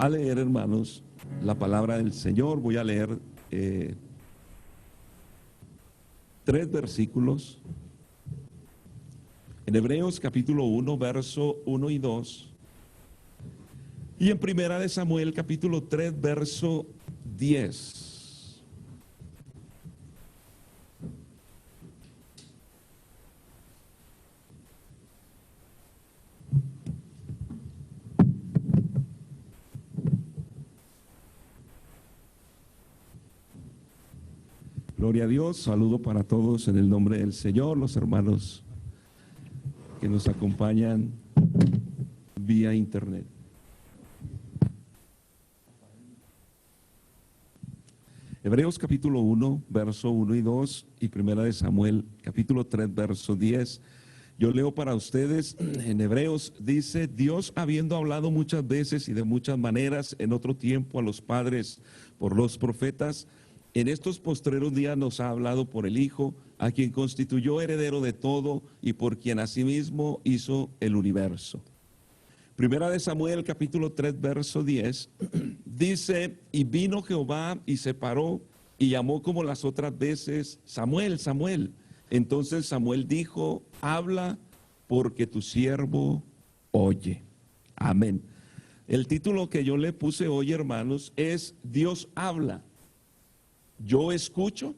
a leer, hermanos, la palabra del Señor. Voy a leer 3 versículos. En Hebreos capítulo 1, verso 1 y 2. Y en Primera de Samuel capítulo 3, verso 10. Gloria a Dios, saludo para todos en el nombre del Señor, los hermanos que nos acompañan vía internet. Hebreos capítulo 1, verso 1 y 2 y Primera de Samuel capítulo 3, verso 10. Yo leo para ustedes. En Hebreos dice: Dios, habiendo hablado muchas veces y de muchas maneras en otro tiempo a los padres por los profetas, en estos postreros días nos ha hablado por el Hijo, a quien constituyó heredero de todo y por quien asimismo hizo el universo. Primera de Samuel capítulo 3, verso 10, dice: y vino Jehová y se paró y llamó como las otras veces: Samuel, Samuel. Entonces Samuel dijo: habla, porque tu siervo oye. Amén. El título que yo le puse hoy, hermanos, es Dios habla. Yo escucho.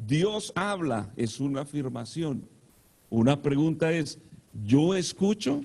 Dios habla, es una afirmación. Una pregunta es: ¿yo escucho?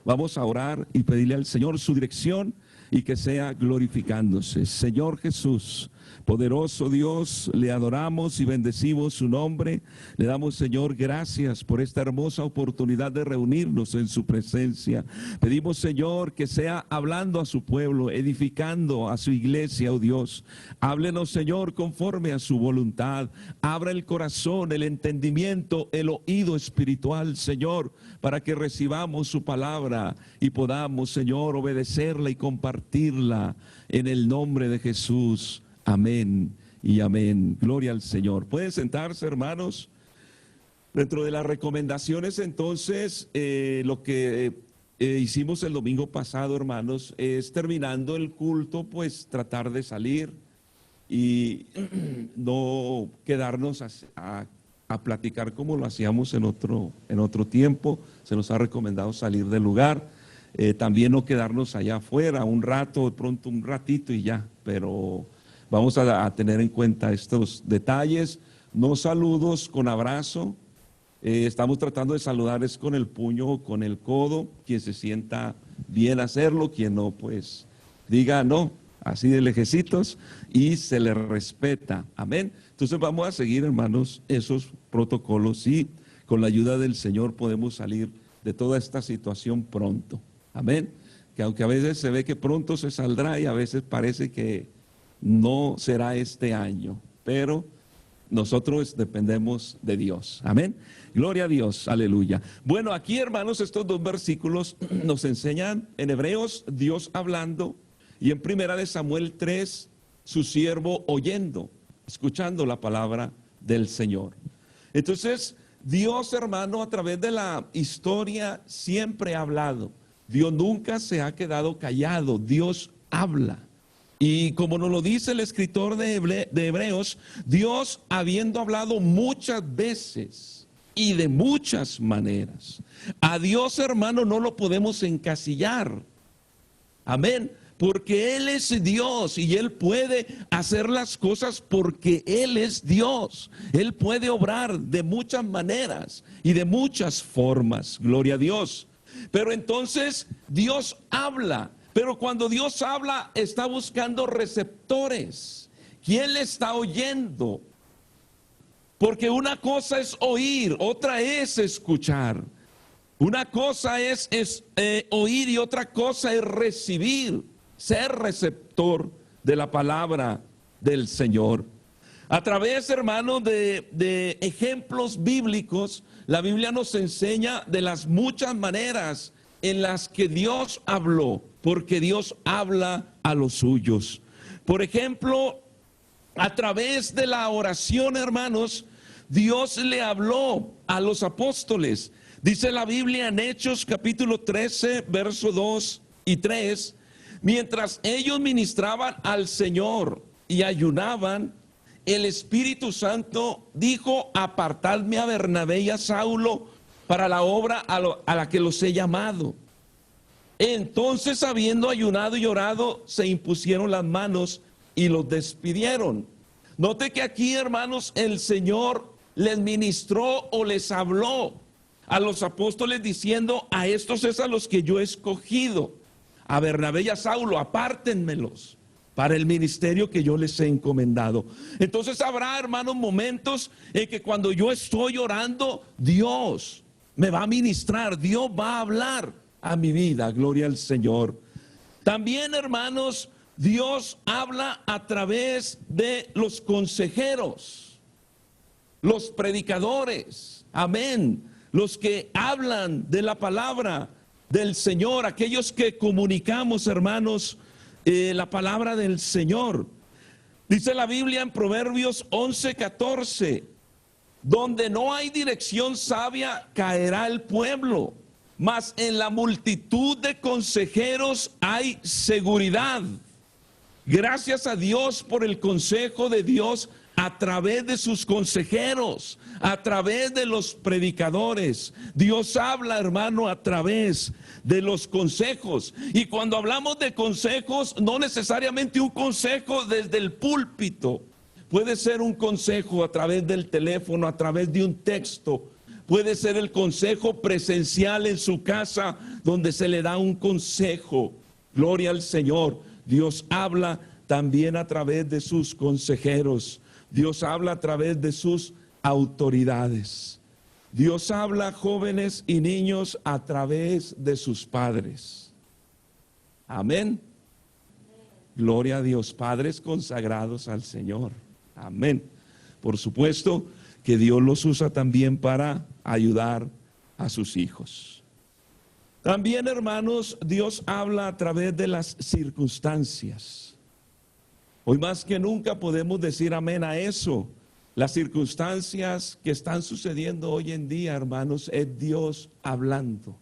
Vamos a orar y pedirle al Señor su dirección y que sea glorificándose. Señor Jesús, poderoso Dios, le adoramos y bendecimos su nombre. Le damos, Señor, gracias por esta hermosa oportunidad de reunirnos en su presencia. Pedimos, Señor, que sea hablando a su pueblo, edificando a su iglesia, oh Dios. Háblenos, Señor, conforme a su voluntad. Abra el corazón, el entendimiento, el oído espiritual, Señor, para que recibamos su palabra y podamos, Señor, obedecerla y compartirla en el nombre de Jesús. Amén y amén. Gloria al Señor. Pueden sentarse, hermanos. Dentro de las recomendaciones, entonces, lo que hicimos el domingo pasado, hermanos, es terminando el culto, pues tratar de salir y no quedarnos a platicar como lo hacíamos en otro tiempo. Se nos ha recomendado salir del lugar. También no quedarnos allá afuera un rato, de pronto un ratito y ya, pero vamos a tener en cuenta estos detalles. No saludos con abrazo. Estamos tratando de saludar es con el puño o con el codo. Quien se sienta bien hacerlo, quien no, pues diga no, así de lejecitos, y se le respeta. Amén. Entonces vamos a seguir, hermanos, esos protocolos y con la ayuda del Señor podemos salir de toda esta situación pronto. Amén. Que aunque a veces se ve que pronto se saldrá y a veces parece que no será este año, pero nosotros dependemos de Dios. Amén. Gloria a Dios. Aleluya. Bueno, aquí, hermanos, estos 2 versículos nos enseñan en Hebreos Dios hablando y en Primera de Samuel 3 su siervo oyendo, escuchando la palabra del Señor. Entonces, Dios, hermano, a través de la historia siempre ha hablado. Dios nunca se ha quedado callado. Dios habla. Y como nos lo dice el escritor de Hebreos, Dios, habiendo hablado muchas veces y de muchas maneras, a Dios, hermano, no lo podemos encasillar. Amén. Porque Él es Dios y Él puede hacer las cosas porque Él es Dios. Él puede obrar de muchas maneras y de muchas formas. Gloria a Dios. Pero entonces Dios habla. Pero cuando Dios habla, está buscando receptores. ¿Quién le está oyendo? Porque una cosa es oír, otra es escuchar. Una cosa es oír y otra cosa es recibir, ser receptor de la palabra del Señor. A través, hermanos, de ejemplos bíblicos, la Biblia nos enseña de las muchas maneras en las que Dios habló, porque Dios habla a los suyos. Por ejemplo, a través de la oración, hermanos, Dios le habló a los apóstoles. Dice la Biblia en Hechos capítulo 13, verso 2 y 3, Mientras ellos ministraban al Señor y ayunaban, el Espíritu Santo dijo: apartadme a Bernabé y a Saulo para la obra a la que los he llamado. Entonces, habiendo ayunado y orado, se impusieron las manos y los despidieron. Note que aquí, hermanos, el Señor les ministró o les habló a los apóstoles diciendo: a estos es a los que yo he escogido, a Bernabé y a Saulo, apártenmelos para el ministerio que yo les he encomendado. Entonces habrá, hermanos, momentos en que cuando yo estoy orando, Dios me va a ministrar, Dios va a hablar a mi vida, gloria al Señor. También, hermanos, Dios habla a través de los consejeros, los predicadores, amén, los que hablan de la palabra del Señor, aquellos que comunicamos, hermanos, la palabra del Señor. Dice la Biblia en Proverbios 11:14, donde no hay dirección sabia caerá el pueblo, mas en la multitud de consejeros hay seguridad. Gracias a Dios por el consejo de Dios a través de sus consejeros, a través de los predicadores. Dios habla, hermano, a través de los consejos. Y cuando hablamos de consejos, no necesariamente un consejo desde el púlpito. Puede ser un consejo a través del teléfono, a través de un texto. Puede ser el consejo presencial en su casa, donde se le da un consejo. Gloria al Señor. Dios habla también a través de sus consejeros. Dios habla a través de sus autoridades. Dios habla, jóvenes y niños, a través de sus padres. Amén. Gloria a Dios, padres consagrados al Señor. Amén. Por supuesto que Dios los usa también para ayudar a sus hijos. También, hermanos, Dios habla a través de las circunstancias. Hoy más que nunca podemos decir amén a eso. Las circunstancias que están sucediendo hoy en día, hermanos, es Dios hablando.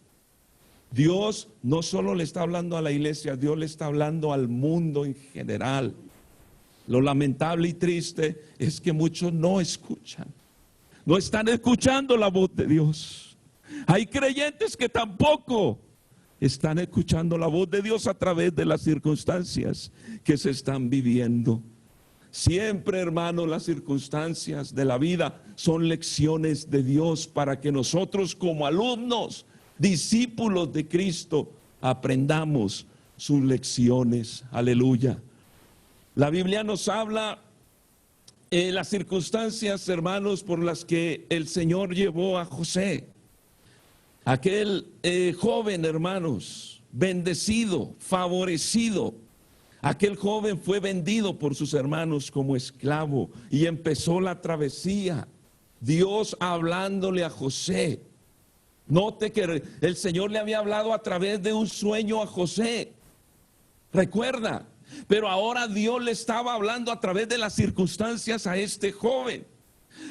Dios no solo le está hablando a la iglesia, Dios le está hablando al mundo en general. Lo lamentable y triste es que muchos no escuchan. No están escuchando la voz de Dios. Hay creyentes que tampoco están escuchando la voz de Dios a través de las circunstancias que se están viviendo. Siempre, hermanos, las circunstancias de la vida son lecciones de Dios para que nosotros, como alumnos, discípulos de Cristo, aprendamos sus lecciones. Aleluya. La Biblia nos habla las circunstancias, hermanos, por las que el Señor llevó a José. Aquel joven, hermanos, bendecido, favorecido. Aquel joven fue vendido por sus hermanos como esclavo y empezó la travesía. Dios hablándole a José. Note que el Señor le había hablado a través de un sueño a José. Recuerda, pero ahora Dios le estaba hablando a través de las circunstancias a este joven.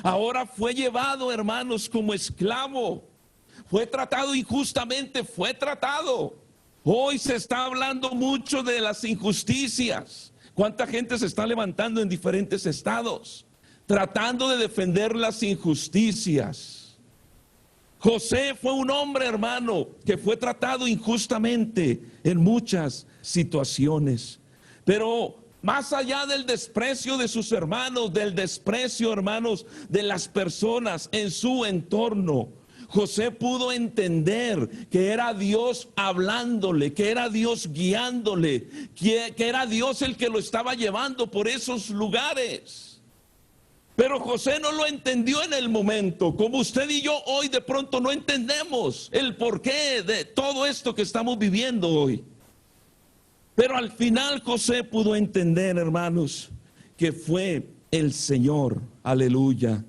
Ahora fue llevado, hermanos, como esclavo. Fue tratado injustamente, fue tratado. Hoy se está hablando mucho de las injusticias. ¿Cuánta gente se está levantando en diferentes estados tratando de defender las injusticias? José fue un hombre, hermano, que fue tratado injustamente en muchas situaciones. Pero más allá del desprecio de sus hermanos, del desprecio, hermanos, de las personas en su entorno, José pudo entender que era Dios hablándole, que era Dios guiándole, que era Dios el que lo estaba llevando por esos lugares. Pero José no lo entendió en el momento, como usted y yo hoy de pronto no entendemos el porqué de todo esto que estamos viviendo hoy. Pero al final José pudo entender, hermanos, que fue el Señor, aleluya,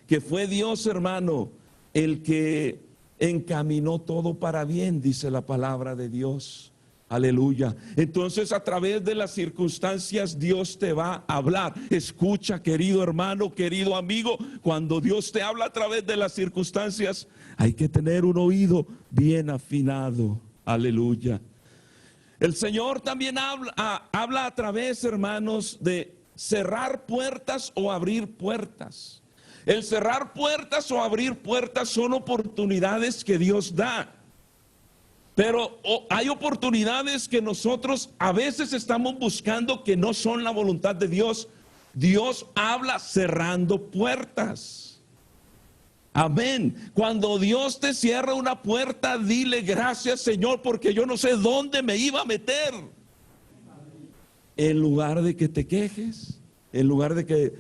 que fue Dios, hermano, el que encaminó todo para bien, dice la palabra de Dios. Aleluya. Entonces, a través de las circunstancias Dios te va a hablar. Escucha, querido hermano, querido amigo, cuando Dios te habla a través de las circunstancias, hay que tener un oído bien afinado. Aleluya. El Señor también habla a través, hermanos, de cerrar puertas o abrir puertas. El cerrar puertas o abrir puertas son oportunidades que Dios da. Pero hay oportunidades que nosotros a veces estamos buscando que no son la voluntad de Dios. Dios habla cerrando puertas. Amén. Cuando Dios te cierra una puerta, dile gracias, Señor, porque yo no sé dónde me iba a meter. En lugar de que te quejes, en lugar de que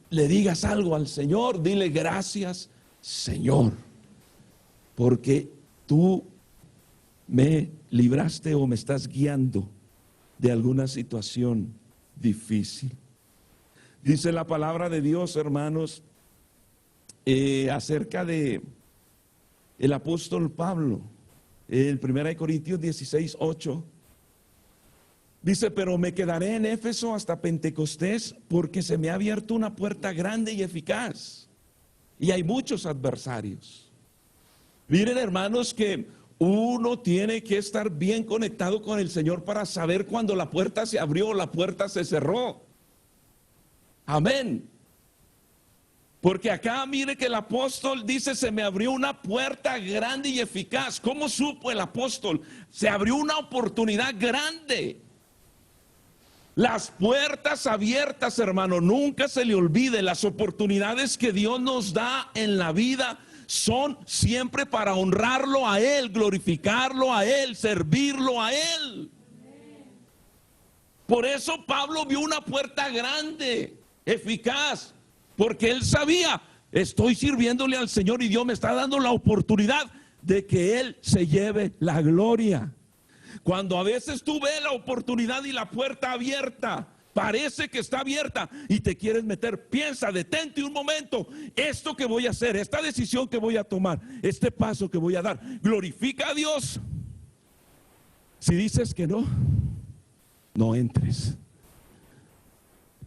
le digas algo al Señor, dile gracias, Señor, porque tú me libraste o me estás guiando de alguna situación difícil. Dice la palabra de Dios, hermanos, acerca de el apóstol Pablo, en 1 Corintios 16:8, dice, pero me quedaré en Éfeso hasta Pentecostés porque se me ha abierto una puerta grande y eficaz y hay muchos adversarios. Miren, hermanos, que uno tiene que estar bien conectado con el Señor para saber cuando la puerta se abrió o la puerta se cerró. Amén. Porque acá mire que el apóstol dice, se me abrió una puerta grande y eficaz. ¿Cómo supo el apóstol? Se abrió una oportunidad grande. Las puertas abiertas, hermano, nunca se le olvide. Las oportunidades que Dios nos da en la vida son siempre para honrarlo a Él, glorificarlo a Él, servirlo a Él. Por eso Pablo vio una puerta grande, eficaz, porque él sabía, estoy sirviéndole al Señor y Dios me está dando la oportunidad de que Él se lleve la gloria. Cuando a veces tú ves la oportunidad y la puerta abierta, parece que está abierta y te quieres meter, piensa, detente un momento, esto que voy a hacer, esta decisión que voy a tomar, este paso que voy a dar, glorifica a Dios. Si dices que no, no entres,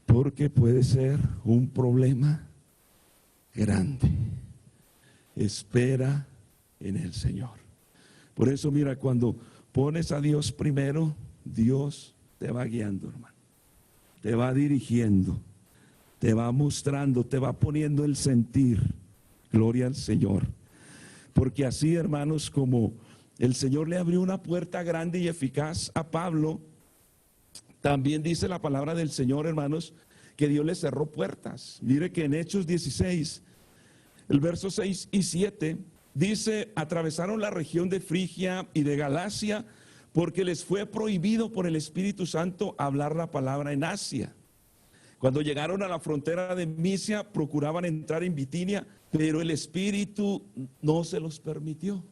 porque puede ser un problema grande. Espera en el Señor. Por eso mira, cuando pones a Dios primero, Dios te va guiando, hermano. Te va dirigiendo, te va mostrando, te va poniendo el sentir. Gloria al Señor. Porque así, hermanos, como el Señor le abrió una puerta grande y eficaz a Pablo, también dice la palabra del Señor, hermanos, que Dios le cerró puertas. Mire que en Hechos 16, el verso 6 y 7, dice, atravesaron la región de Frigia y de Galacia, porque les fue prohibido por el Espíritu Santo hablar la palabra en Asia. Cuando llegaron a la frontera de Misia, procuraban entrar en Bitinia, pero el Espíritu no se los permitió.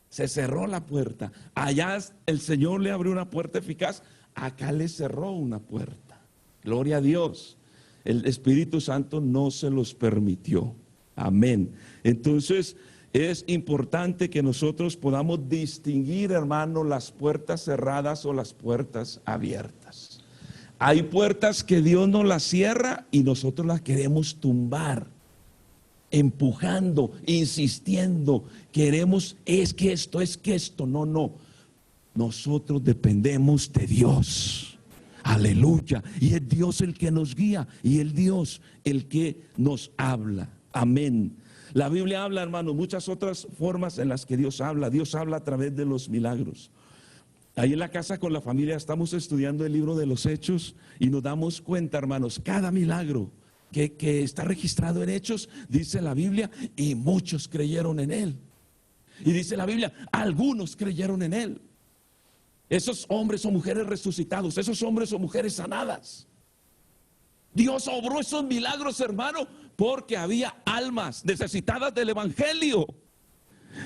Se cerró la puerta. Allá el Señor le abrió una puerta eficaz, acá le cerró una puerta. Gloria a Dios. El Espíritu Santo no se los permitió. Amén. Entonces, es importante que nosotros podamos distinguir, hermano, las puertas cerradas o las puertas abiertas. Hay puertas que Dios nos las cierra y nosotros las queremos tumbar, empujando, insistiendo. Queremos, es que esto. No. Nosotros dependemos de Dios. Aleluya. Y es Dios el que nos guía y es Dios el que nos habla. Amén. La Biblia habla, hermano, muchas otras formas en las que Dios habla. Dios habla a través de los milagros. Ahí en la casa con la familia estamos estudiando el libro de los Hechos y nos damos cuenta, hermanos, cada milagro que está registrado en Hechos, dice la Biblia, y muchos creyeron en él. Y dice la Biblia, algunos creyeron en él. Esos hombres o mujeres resucitados, esos hombres o mujeres sanadas. Dios obró esos milagros, hermano, porque había almas necesitadas del evangelio.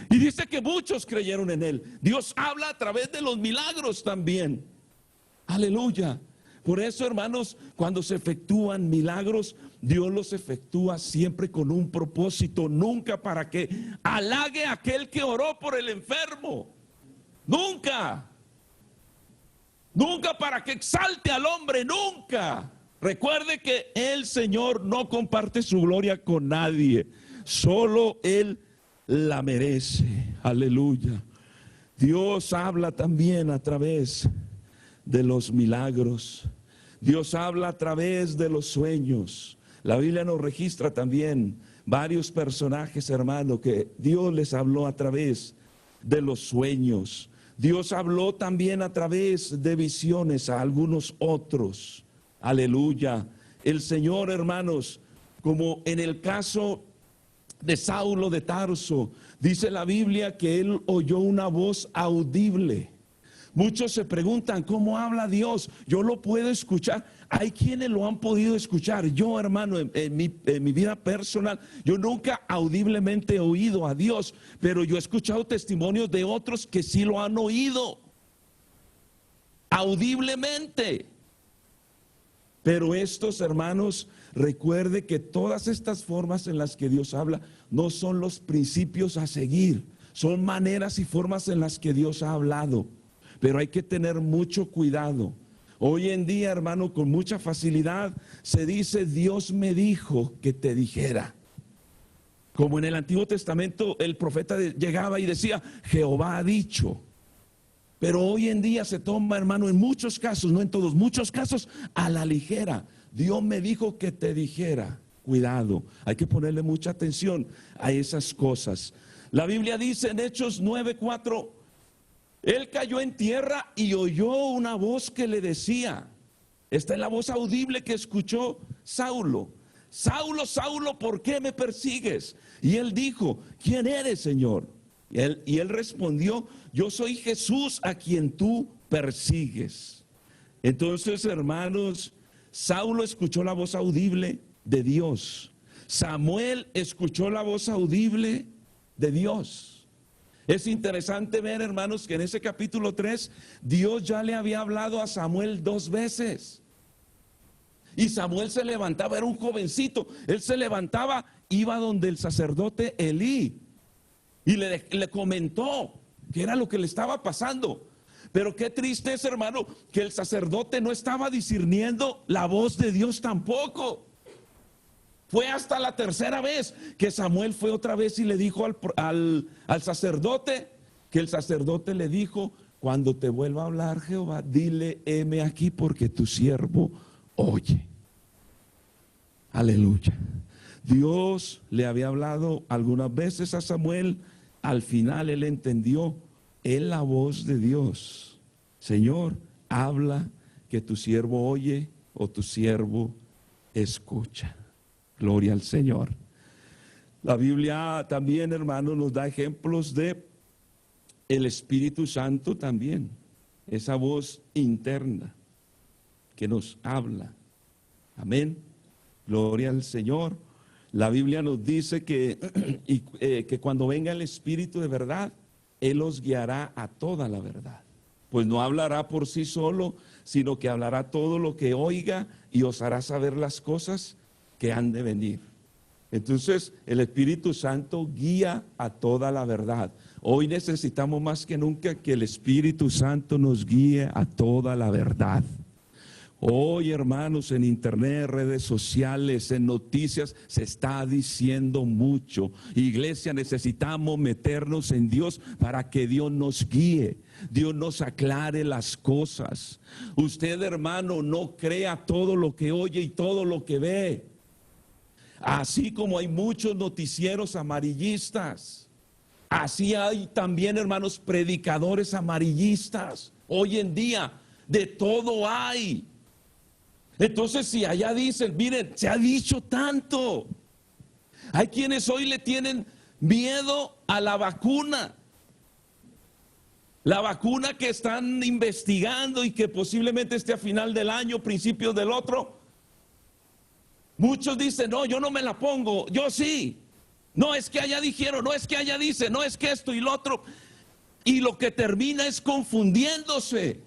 Y dice que muchos creyeron en él. Dios habla a través de los milagros también. Aleluya. Por eso, hermanos, cuando se efectúan milagros, Dios los efectúa siempre con un propósito, nunca para que halague a aquel que oró por el enfermo. Nunca. Nunca para que exalte al hombre, nunca. Recuerde que el Señor no comparte su gloria con nadie, solo Él la merece. Aleluya. Dios habla también a través de los milagros. Dios habla a través de los sueños. La Biblia nos registra también varios personajes, hermano, que Dios les habló a través de los sueños. Dios habló también a través de visiones a algunos otros. Aleluya. El Señor, hermanos, como en el caso de Saulo de Tarso, dice la Biblia que él oyó una voz audible. Muchos se preguntan, ¿cómo habla Dios? Yo lo puedo escuchar. Hay quienes lo han podido escuchar. Yo, hermano, en mi vida personal, yo nunca audiblemente he oído a Dios, pero yo he escuchado testimonios de otros que sí lo han oído audiblemente. Pero estos, hermanos, recuerde que todas estas formas en las que Dios habla no son los principios a seguir, son maneras y formas en las que Dios ha hablado. Pero hay que tener mucho cuidado. Hoy en día, hermano, con mucha facilidad se dice, Dios me dijo que te dijera. Como en el Antiguo Testamento el profeta llegaba y decía, Jehová ha dicho. Pero hoy en día se toma, hermano, en muchos casos, no en todos, muchos casos a la ligera. Dios me dijo que te dijera. Cuidado, hay que ponerle mucha atención a esas cosas. La Biblia dice en Hechos 9:4, él cayó en tierra y oyó una voz que le decía, esta es la voz audible que escuchó Saulo. Saulo, Saulo, ¿por qué me persigues? Y él dijo, ¿quién eres, Señor? Y él respondió, yo soy Jesús a quien tú persigues. Entonces, hermanos, Saulo escuchó la voz audible de Dios. Samuel escuchó la voz audible de Dios. Es interesante ver, hermanos, que en ese capítulo 3, Dios ya le había hablado a Samuel 2 veces. Y Samuel se levantaba, era un jovencito, él se levantaba, iba donde el sacerdote Elí y le comentó qué era lo que le estaba pasando. Pero qué triste es, hermano, que el sacerdote no estaba discerniendo la voz de Dios tampoco. Fue hasta la tercera vez que Samuel fue otra vez y le dijo al sacerdote, que el sacerdote le dijo, cuando te vuelva a hablar Jehová, dile, heme aquí porque tu siervo oye. Aleluya. Dios le había hablado algunas veces a Samuel, al final él entendió, es la voz de Dios. Señor, habla que tu siervo oye o tu siervo escucha. Gloria al Señor. La Biblia también, hermano, nos da ejemplos de el Espíritu Santo también. Esa voz interna que nos habla. Amén. Gloria al Señor. La Biblia nos dice que cuando venga el Espíritu de verdad, Él los guiará a toda la verdad. Pues no hablará por sí solo, sino que hablará todo lo que oiga y os hará saber las cosas que han de venir. Entonces el Espíritu Santo guía a toda la verdad. Hoy necesitamos más que nunca que el Espíritu Santo nos guíe a toda la verdad. Hoy, hermanos, en internet, redes sociales, en noticias, se está diciendo mucho. Iglesia, necesitamos meternos en Dios para que Dios nos guíe, Dios nos aclare las cosas. Usted, hermano, no crea todo lo que oye y todo lo que ve. Así como hay muchos noticieros amarillistas, así hay también, hermanos, predicadores amarillistas. Hoy en día, de todo hay. Entonces, si allá dicen, miren, se ha dicho tanto. Hay quienes hoy le tienen miedo a la vacuna. La vacuna que están investigando y que posiblemente esté a final del año, principios del otro. Muchos dicen, no, yo no me la pongo, yo sí. No, es que allá dijeron, no es que allá dice, no es que esto y lo otro. Y lo que termina es confundiéndose.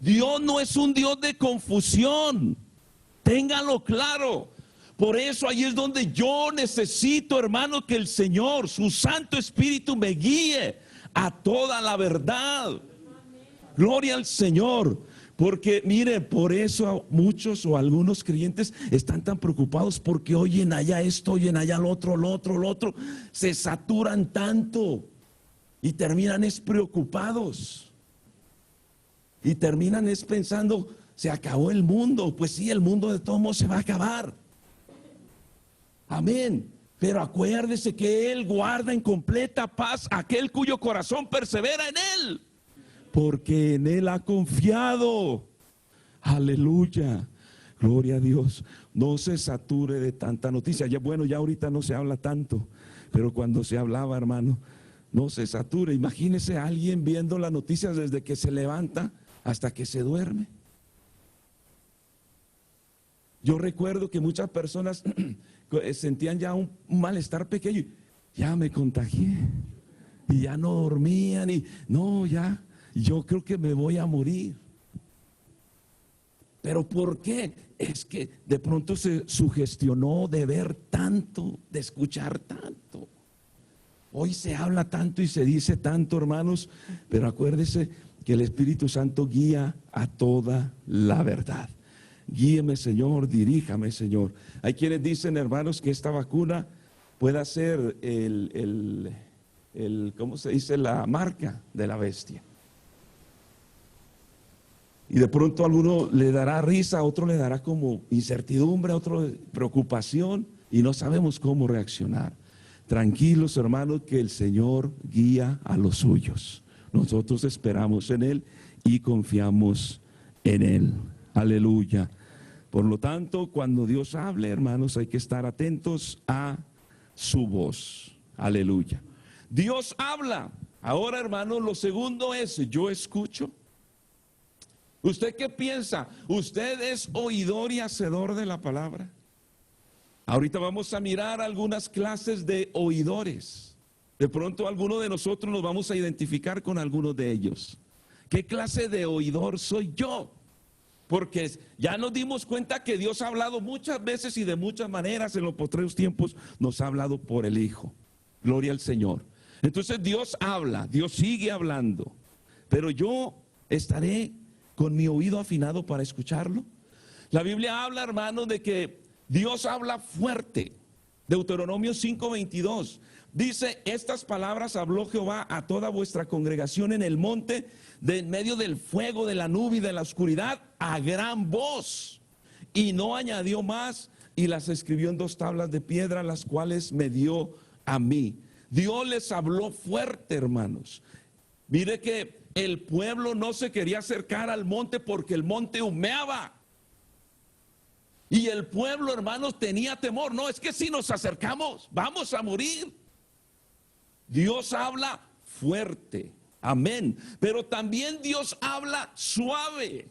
Dios no es un Dios de confusión. Ténganlo claro. Por eso ahí es donde yo necesito, hermano, que el Señor, su Santo Espíritu, me guíe a toda la verdad. Gloria al Señor. Porque mire, por eso muchos o algunos creyentes están tan preocupados porque oyen allá esto, oyen allá lo otro. Se saturan tanto. Y terminan es preocupados. Y terminan es pensando, se acabó el mundo. Pues sí, el mundo de todos modos se va a acabar. Amén. Pero acuérdese que Él guarda en completa paz aquel cuyo corazón persevera en Él, porque en Él ha confiado. Aleluya. Gloria a Dios. No se sature de tanta noticia. Ya, bueno, ya ahorita no se habla tanto, pero cuando se hablaba, hermano, no se sature. Imagínese a alguien viendo las noticias desde que se levanta hasta que se duerme. Yo recuerdo que muchas personas sentían ya un malestar pequeño. Ya me contagié y ya no dormían y no, ya, yo creo que me voy a morir. ¿Pero por qué? Es que de pronto se sugestionó de ver tanto, de escuchar tanto. Hoy se habla tanto y se dice tanto, hermanos, pero acuérdese que el Espíritu Santo guía a toda la verdad. Guíeme, Señor, diríjame, Señor. Hay quienes dicen, hermanos, que esta vacuna pueda ser ¿cómo se dice? La marca de la bestia. Y de pronto a alguno le dará risa, a otro le dará como incertidumbre, a otro preocupación, y no sabemos cómo reaccionar. Tranquilos, hermanos, que el Señor guía a los suyos. Nosotros esperamos en Él y confiamos en Él. Aleluya. Por lo tanto, cuando Dios hable, hermanos, hay que estar atentos a su voz. Aleluya. Dios habla. Ahora, hermanos, lo segundo es, yo escucho. ¿Usted qué piensa? ¿Usted es oidor y hacedor de la palabra? Ahorita vamos a mirar algunas clases de oidores. De pronto alguno de nosotros nos vamos a identificar con algunos de ellos. ¿Qué clase de oidor soy yo? Porque ya nos dimos cuenta que Dios ha hablado muchas veces y de muchas maneras en los postreros tiempos nos ha hablado por el Hijo. Gloria al Señor. Entonces Dios habla, Dios sigue hablando. Pero yo estaré con mi oído afinado para escucharlo. La Biblia habla, hermanos, de que Dios habla fuerte. Deuteronomio 5:22 dice, estas palabras habló Jehová a toda vuestra congregación en el monte, de en medio del fuego, de la nube y de la oscuridad, a gran voz. Y no añadió más, y las escribió en 2 tablas de piedra, las cuales me dio a mí. Dios les habló fuerte, hermanos. Mire que el pueblo no se quería acercar al monte porque el monte humeaba. Y el pueblo, hermanos, tenía temor. No, es que si nos acercamos, vamos a morir. Dios habla fuerte. Amén. Pero también Dios habla suave.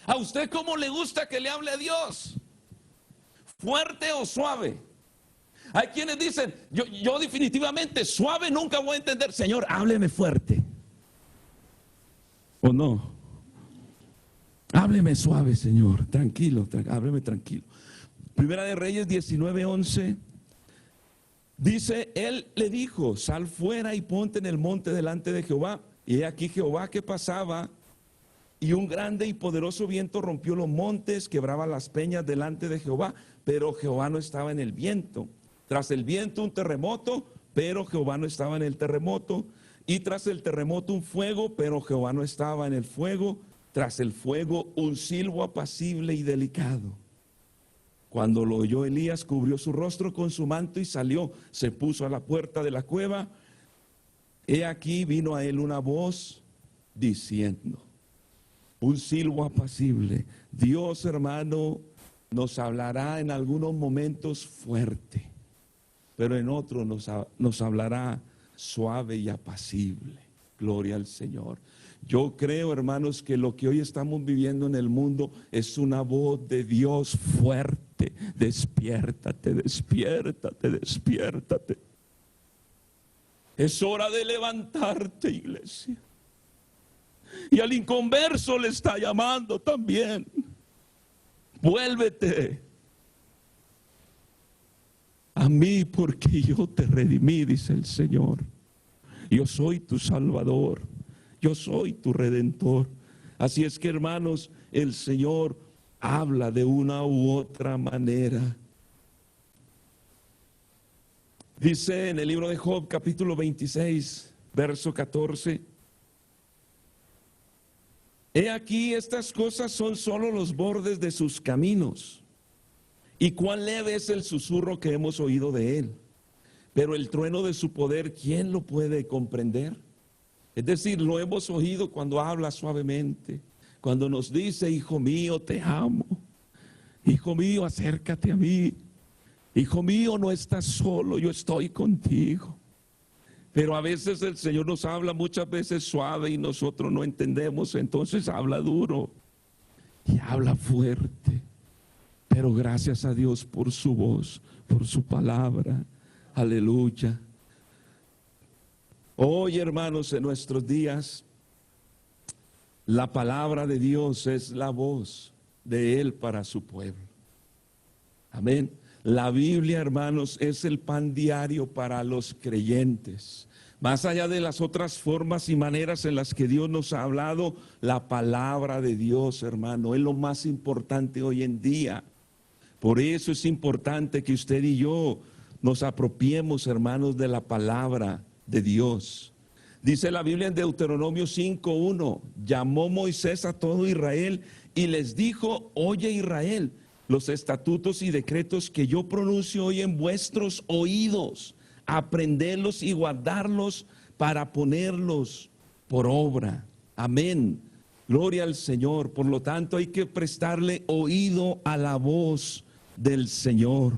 ¿A usted cómo le gusta que le hable a Dios? ¿Fuerte o suave? Hay quienes dicen, yo definitivamente suave nunca voy a entender. Señor, hábleme fuerte. ¿O no? Hábleme suave, Señor. Tranquilo, hábleme tranquilo. Primera de Reyes 19:11. Dice, él le dijo, sal fuera y ponte en el monte delante de Jehová. Y he aquí Jehová que pasaba, y un grande y poderoso viento rompió los montes, quebraba las peñas delante de Jehová, pero Jehová no estaba en el viento. Tras el viento un terremoto, pero Jehová no estaba en el terremoto. Y tras el terremoto un fuego, pero Jehová no estaba en el fuego. Tras el fuego un silbo apacible y delicado. Cuando lo oyó Elías, cubrió su rostro con su manto y salió, se puso a la puerta de la cueva. He aquí vino a él una voz diciendo, un silbo apacible. Dios, hermano, nos hablará en algunos momentos fuerte, pero en otros nos hablará suave y apacible. Gloria al Señor. Yo creo, hermanos, que lo que hoy estamos viviendo en el mundo es una voz de Dios fuerte. Despiértate, despiértate, despiértate. Es hora de levantarte, iglesia. Y al inconverso le está llamando también. Vuélvete a mí porque yo te redimí, dice el Señor. Yo soy tu Salvador. Yo soy tu Redentor. Así es que, hermanos, el Señor habla de una u otra manera. Dice en el libro de Job, capítulo 26, verso 14. He aquí, estas cosas son solo los bordes de sus caminos, y cuán leve es el susurro que hemos oído de él. Pero el trueno de su poder, ¿quién lo puede comprender? Es decir, lo hemos oído cuando habla suavemente, cuando nos dice: hijo mío, te amo. Hijo mío, acércate a mí. Hijo mío, no estás solo, yo estoy contigo. Pero a veces el Señor nos habla muchas veces suave y nosotros no entendemos, entonces habla duro y habla fuerte. Pero gracias a Dios por su voz, por su palabra. Aleluya. Hoy, hermanos, en nuestros días, la palabra de Dios es la voz de Él para su pueblo. Amén. La Biblia, hermanos, es el pan diario para los creyentes. Más allá de las otras formas y maneras en las que Dios nos ha hablado, la palabra de Dios, hermano, es lo más importante hoy en día. Por eso es importante que usted y yo nos apropiemos, hermanos, de la palabra de Dios. Dice la Biblia en Deuteronomio 5:1, llamó Moisés a todo Israel y les dijo: oye Israel, los estatutos y decretos que yo pronuncio hoy en vuestros oídos, aprenderlos y guardarlos para ponerlos por obra. Amén. Gloria al Señor. Por lo tanto, hay que prestarle oído a la voz del Señor.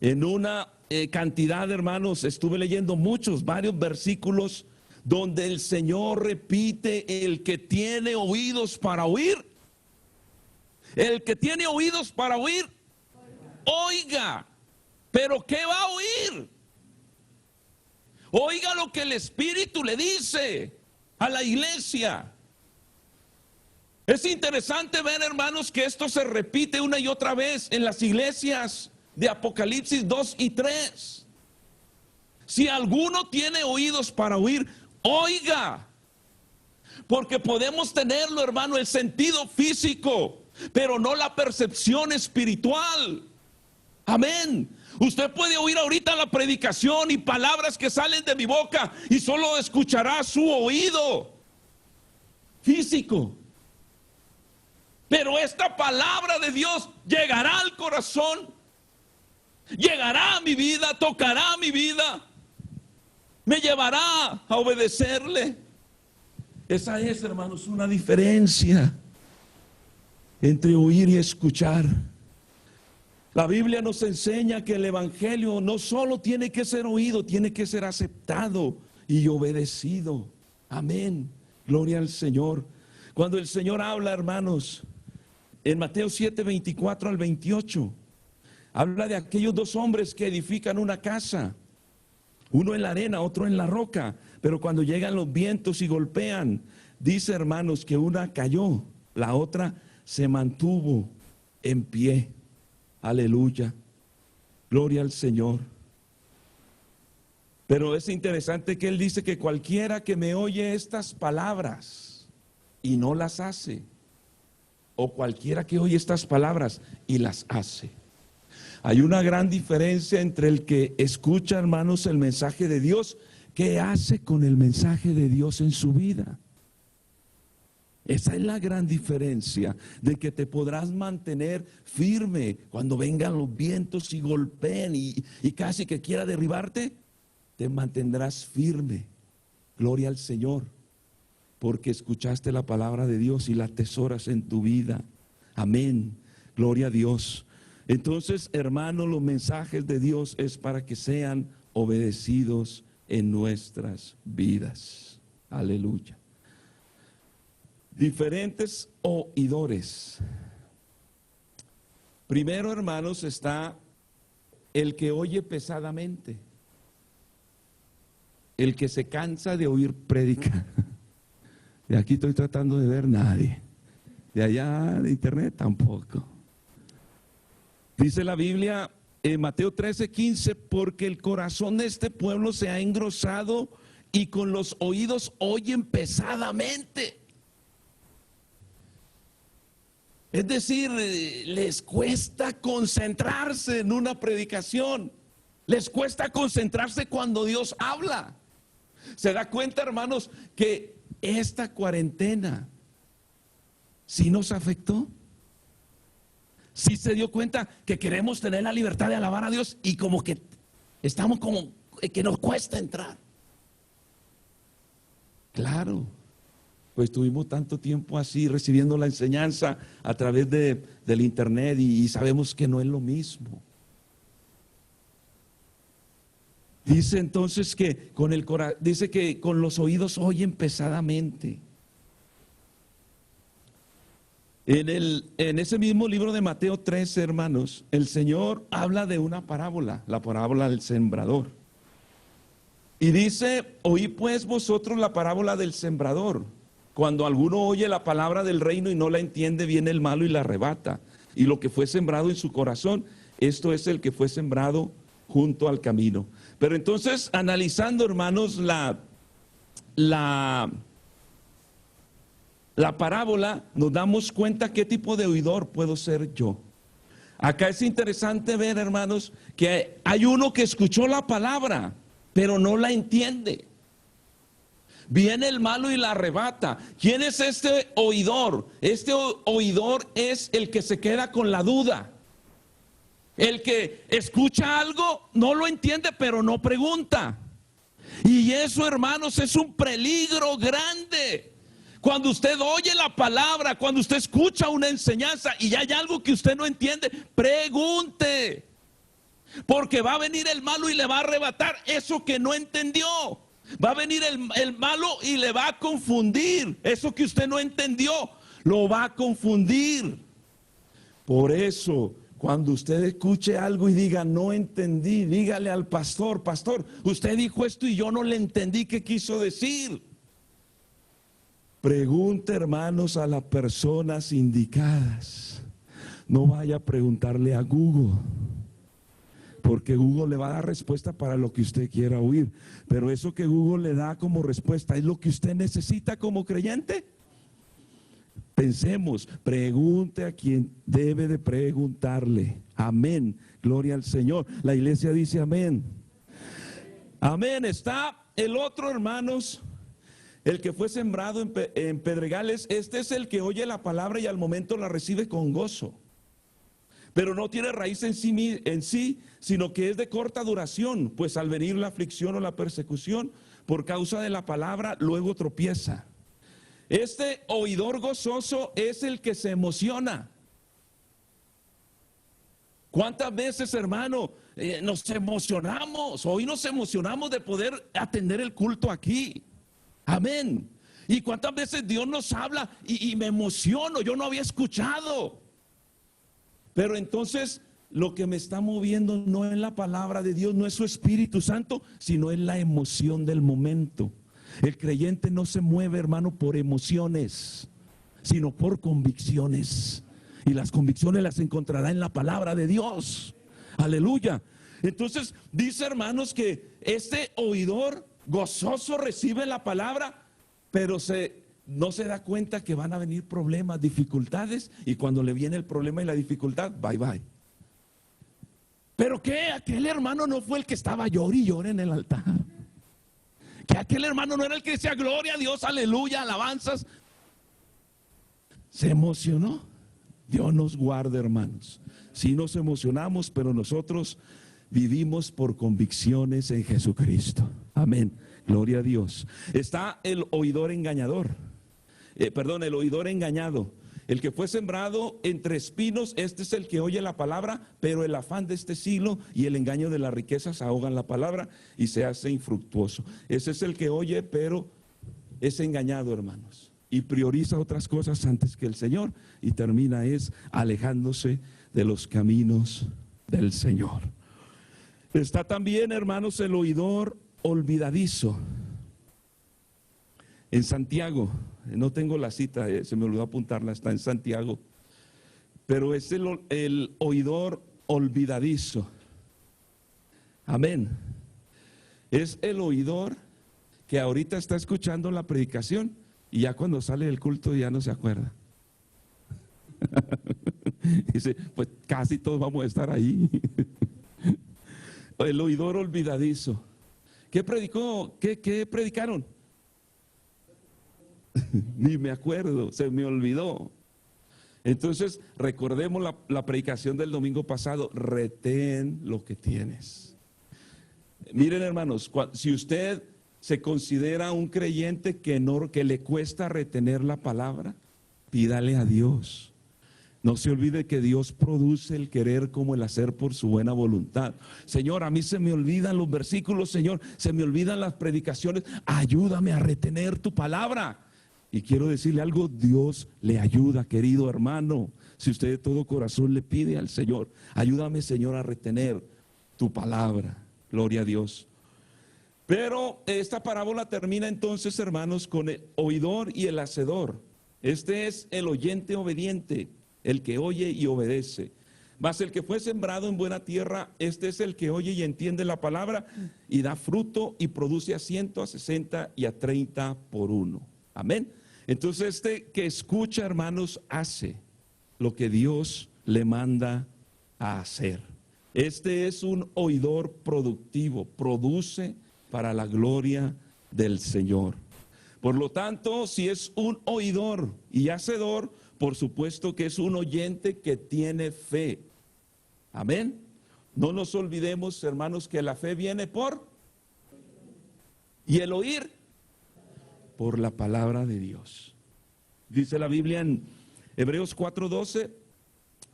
En una cantidad, hermanos, estuve leyendo varios versículos donde el Señor repite: el que tiene oídos para oír, el que tiene oídos para oír, oiga. ¿Pero qué va a oír? Oiga lo que el Espíritu le dice a la iglesia. Es interesante ver, hermanos, que esto se repite una y otra vez en las iglesias de Apocalipsis 2 y 3. Si alguno tiene oídos para oír, oiga. Porque podemos tenerlo, hermano, el sentido físico, pero no la percepción espiritual. Amén. Usted puede oír ahorita la predicación y palabras que salen de mi boca y solo escuchará su oído físico. Pero esta palabra de Dios llegará al corazón, llegará a mi vida, tocará mi vida, me llevará a obedecerle. Esa es, hermanos, una diferencia entre oír y escuchar. La Biblia nos enseña que el evangelio no solo tiene que ser oído, tiene que ser aceptado y obedecido. Amén. Gloria al Señor. Cuando el Señor habla, hermanos, en Mateo 7, 24 al 28, habla de aquellos dos hombres que edifican una casa, uno en la arena, otro en la roca, pero cuando llegan los vientos y golpean, dice, hermanos, que una cayó, la otra se mantuvo en pie. Aleluya, gloria al Señor. Pero es interesante que Él dice que cualquiera que me oye estas palabras y no las hace, o cualquiera que oye estas palabras y las hace. Hay una gran diferencia entre el que escucha, hermanos, el mensaje de Dios, ¿qué hace con el mensaje de Dios en su vida? Esa es la gran diferencia, de que te podrás mantener firme cuando vengan los vientos y golpeen y casi que quiera derribarte, te mantendrás firme. Gloria al Señor, porque escuchaste la palabra de Dios y la atesoras en tu vida. Amén, gloria a Dios. Entonces, hermanos, los mensajes de Dios es para que sean obedecidos en nuestras vidas. Aleluya. Diferentes oidores. Primero, hermanos, está el que oye pesadamente, el que se cansa de oír prédica. De aquí estoy tratando de ver nadie, de allá de internet tampoco. Dice la Biblia en Mateo 13:15, porque el corazón de este pueblo se ha engrosado y con los oídos oyen pesadamente. Es decir, les cuesta concentrarse en una predicación. Les cuesta concentrarse cuando Dios habla. Se da cuenta, hermanos, que esta cuarentena sí nos afectó. Sí se dio cuenta que queremos tener la libertad de alabar a Dios y como que estamos como que nos cuesta entrar. Claro, pues tuvimos tanto tiempo así recibiendo la enseñanza a través del internet y sabemos que no es lo mismo. Dice entonces que dice que con los oídos oyen pesadamente. En ese mismo libro de Mateo 13, hermanos, el Señor habla de una parábola, la parábola del sembrador. Y dice, oí pues vosotros la parábola del sembrador. Cuando alguno oye la palabra del reino y no la entiende, viene el malo y la arrebata. Y lo que fue sembrado en su corazón, esto es el que fue sembrado junto al camino. Pero entonces, analizando, hermanos, la parábola, nos damos cuenta qué tipo de oidor puedo ser yo. Acá es interesante ver, hermanos, que hay uno que escuchó la palabra, pero no la entiende. Viene el malo y la arrebata. ¿Quién es este oidor? Este oidor es el que se queda con la duda. El que escucha algo, no lo entiende, pero no pregunta. Y eso, hermanos, es un peligro grande. Cuando usted oye la palabra, cuando usted escucha una enseñanza y hay algo que usted no entiende, pregunte. Porque va a venir el malo y le va a arrebatar eso que no entendió. Va a venir el malo y le va a confundir. Eso que usted no entendió, lo va a confundir. Por eso, cuando usted escuche algo y diga, no entendí, dígale al pastor, pastor, usted dijo esto y yo no le entendí qué quiso decir. Pregunte, hermanos, a las personas indicadas. No vaya a preguntarle a Google, porque Google le va a dar respuesta para lo que usted quiera oír. Pero eso que Google le da como respuesta, ¿es lo que usted necesita como creyente? Pensemos, pregunte a quien debe de preguntarle. Amén, gloria al Señor. La iglesia dice amén. Amén. Está el otro, hermanos, el que fue sembrado en pedregales. Este es el que oye la palabra y al momento la recibe con gozo, pero no tiene raíz en sí, sino que es de corta duración, pues al venir la aflicción o la persecución por causa de la palabra, luego tropieza. Este oidor gozoso es el que se emociona. ¿Cuántas veces, hermano, nos emocionamos? Hoy nos emocionamos de poder atender el culto aquí. Amén. ¿Y cuántas veces Dios nos habla y me emociono? Yo no había escuchado. Pero entonces lo que me está moviendo no es la palabra de Dios, no es su Espíritu Santo, sino es la emoción del momento. El creyente no se mueve, hermano, por emociones, sino por convicciones. Y las convicciones las encontrará en la palabra de Dios. Aleluya. Entonces dice, hermanos, que este oidor gozoso recibe la palabra, pero no se da cuenta que van a venir problemas, dificultades, y cuando le viene el problema y la dificultad, bye bye. ¿Pero qué? Aquel hermano no fue el que estaba llore y llore en el altar. Que aquel hermano no era el que decía gloria a Dios, aleluya, alabanzas. Se emocionó. Dios nos guarde, hermanos. Sí nos emocionamos, pero nosotros vivimos por convicciones en Jesucristo. Amén. Gloria a Dios. Está el oidor engañador. El oidor engañado. El que fue sembrado entre espinos, este es el que oye la palabra, pero el afán de este siglo y el engaño de las riquezas ahogan la palabra y se hace infructuoso. Ese es el que oye, pero es engañado, hermanos, y prioriza otras cosas antes que el Señor y termina alejándose de los caminos del Señor. Está también, hermanos, el oidor olvidadizo. En Santiago, no tengo la cita, se me olvidó apuntarla, está en Santiago, pero es el oidor olvidadizo. Amén. Es el oidor que ahorita está escuchando la predicación y ya cuando sale del culto ya no se acuerda. Dice, pues casi todos vamos a estar ahí. El oidor olvidadizo. ¿Qué predicó? ¿Qué predicaron? Ni me acuerdo, se me olvidó. Entonces, recordemos la predicación del domingo pasado, retén lo que tienes. Miren, hermanos, si usted se considera un creyente que le cuesta retener la palabra, pídale a Dios. No se olvide que Dios produce el querer como el hacer por su buena voluntad. Señor, a mí se me olvidan los versículos, Señor, se me olvidan las predicaciones. Ayúdame a retener tu palabra. Y quiero decirle algo, Dios le ayuda, querido hermano. Si usted de todo corazón le pide al Señor, ayúdame, Señor, a retener tu palabra. Gloria a Dios. Pero esta parábola termina entonces, hermanos, con el oidor y el hacedor. Este es el oyente obediente, el que oye y obedece. Mas el que fue sembrado en buena tierra, este es el que oye y entiende la palabra y da fruto y produce a 100, a 60 y a 30 por uno. Amén. Entonces este que escucha, hermanos, hace lo que Dios le manda a hacer. Este es un oidor productivo, produce para la gloria del Señor. Por lo tanto, si es un oidor y hacedor, por supuesto que es un oyente que tiene fe. Amén. No nos olvidemos, hermanos, que la fe viene por y el oír por la palabra de Dios. Dice la Biblia en Hebreos 4:12,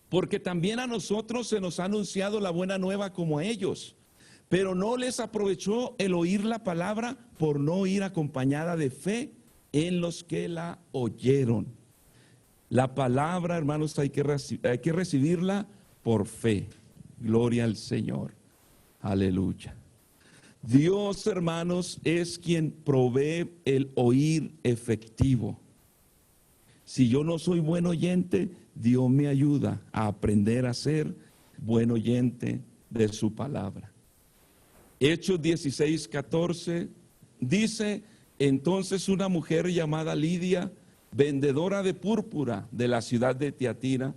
porque también a nosotros se nos ha anunciado la buena nueva como a ellos, pero no les aprovechó el oír la palabra por no ir acompañada de fe en los que la oyeron. La palabra, hermanos, hay que recibirla por fe. Gloria al Señor. Aleluya. Dios, hermanos, es quien provee el oír efectivo. Si yo no soy buen oyente, Dios me ayuda a aprender a ser buen oyente de su palabra. Hechos 16:14 dice, entonces una mujer llamada Lidia, vendedora de púrpura de la ciudad de Tiatira,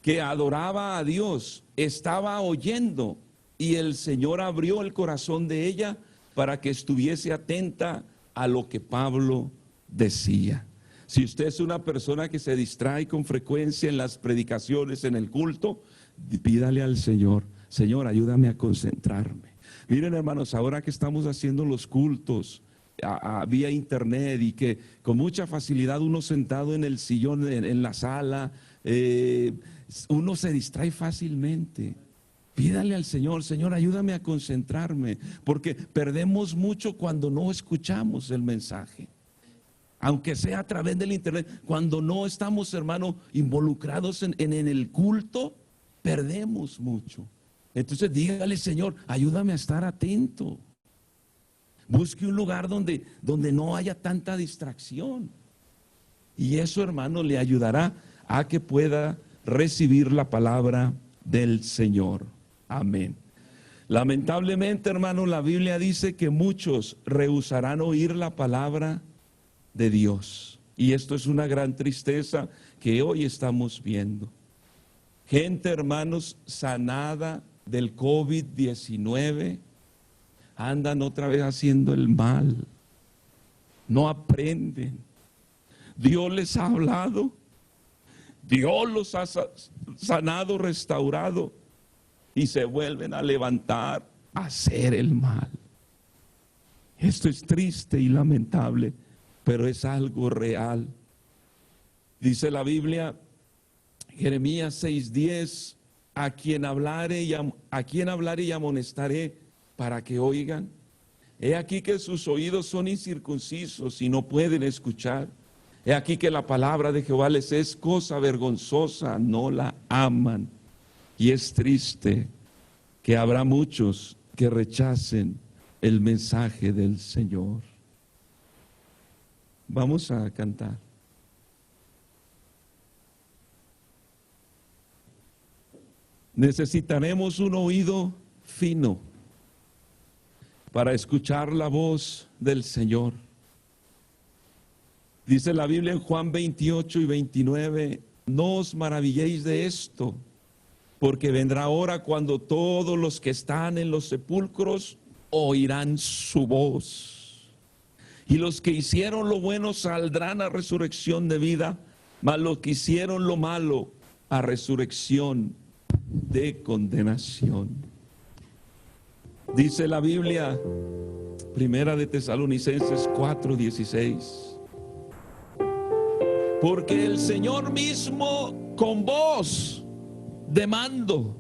que adoraba a Dios, estaba oyendo y el Señor abrió el corazón de ella para que estuviese atenta a lo que Pablo decía. Si usted es una persona que se distrae con frecuencia en las predicaciones, en el culto, pídale al Señor, Señor, ayúdame a concentrarme. Miren, hermanos, ahora que estamos haciendo los cultos vía internet y que con mucha facilidad uno sentado en el sillón en la sala, uno se distrae fácilmente. Pídale al Señor, Señor, ayúdame a concentrarme, porque perdemos mucho cuando no escuchamos el mensaje. Aunque sea a través del internet, cuando no estamos, hermano, involucrados en el culto, perdemos mucho. Entonces dígale, Señor, ayúdame a estar atento. Busque un lugar donde no haya tanta distracción. Y eso, hermano, le ayudará a que pueda recibir la palabra del Señor. Amén. Lamentablemente, hermano, la Biblia dice que muchos rehusarán oír la palabra de Dios. Y esto es una gran tristeza que hoy estamos viendo. Gente, hermanos, sanada del COVID-19, andan otra vez haciendo el mal. No aprenden. Dios les ha hablado. Dios los ha sanado, restaurado. Y se vuelven a levantar a hacer el mal. Esto es triste y lamentable, pero es algo real. Dice la Biblia, Jeremías 6:10, a quien hablare y amonestaré para que oigan. He aquí que sus oídos son incircuncisos y no pueden escuchar. He aquí que la palabra de Jehová les es cosa vergonzosa, no la aman. Y es triste que habrá muchos que rechacen el mensaje del Señor. Vamos a cantar. Necesitaremos un oído fino para escuchar la voz del Señor. Dice la Biblia en Juan 28:29, no os maravilléis de esto, porque vendrá hora cuando todos los que están en los sepulcros oirán su voz. Y los que hicieron lo bueno saldrán a resurrección de vida, mas los que hicieron lo malo a resurrección de condenación. Dice la Biblia, Primera de Tesalonicenses 4:16, porque el Señor mismo con voz de mando,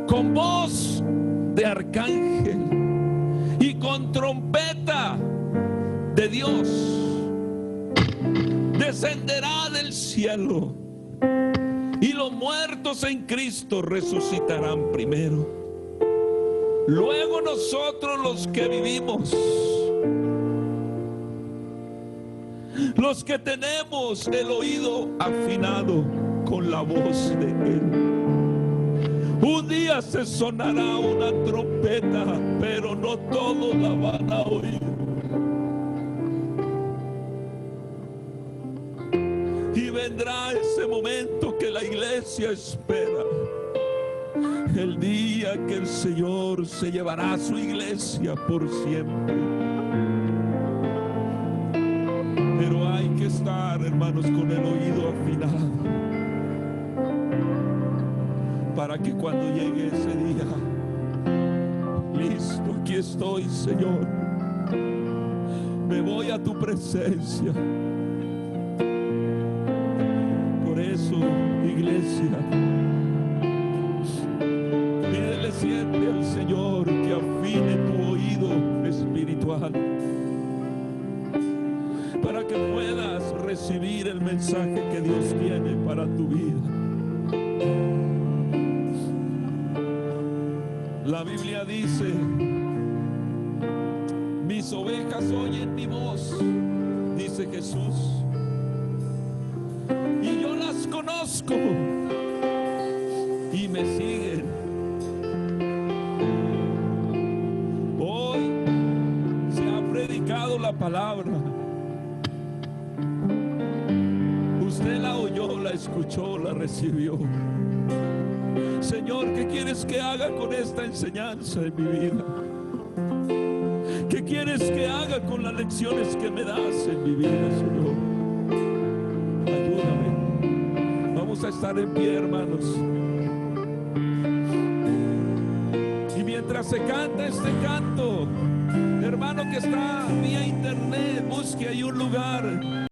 con voz de arcángel y con trompeta de Dios descenderá del cielo, y los muertos en Cristo resucitarán primero. Luego nosotros los que vivimos, los que tenemos el oído afinado con la voz de Él, un día se sonará una trompeta, pero no todos la van a oír. Y vendrá ese momento que la iglesia espera, el día que el Señor se llevará a su iglesia por siempre. Pero hay que estar, hermanos, con el oído afinado, para que cuando llegue ese día, listo, aquí estoy, Señor, me voy a tu presencia. Por eso, iglesia, pídele siempre al Señor que afine tu oído espiritual, para que puedas recibir el mensaje que Dios tiene para tu vida. La Biblia dice, mis ovejas oyen mi voz, dice Jesús, y yo las conozco y me siguen. Hoy se ha predicado la palabra. Usted la oyó, la escuchó, la recibió. Señor, ¿qué quieres que haga con esta enseñanza en mi vida? ¿Qué quieres que haga con las lecciones que me das en mi vida, Señor? Ayúdame. Vamos a estar en pie, hermanos. Y mientras se canta este canto, hermano que está vía internet, busque ahí un lugar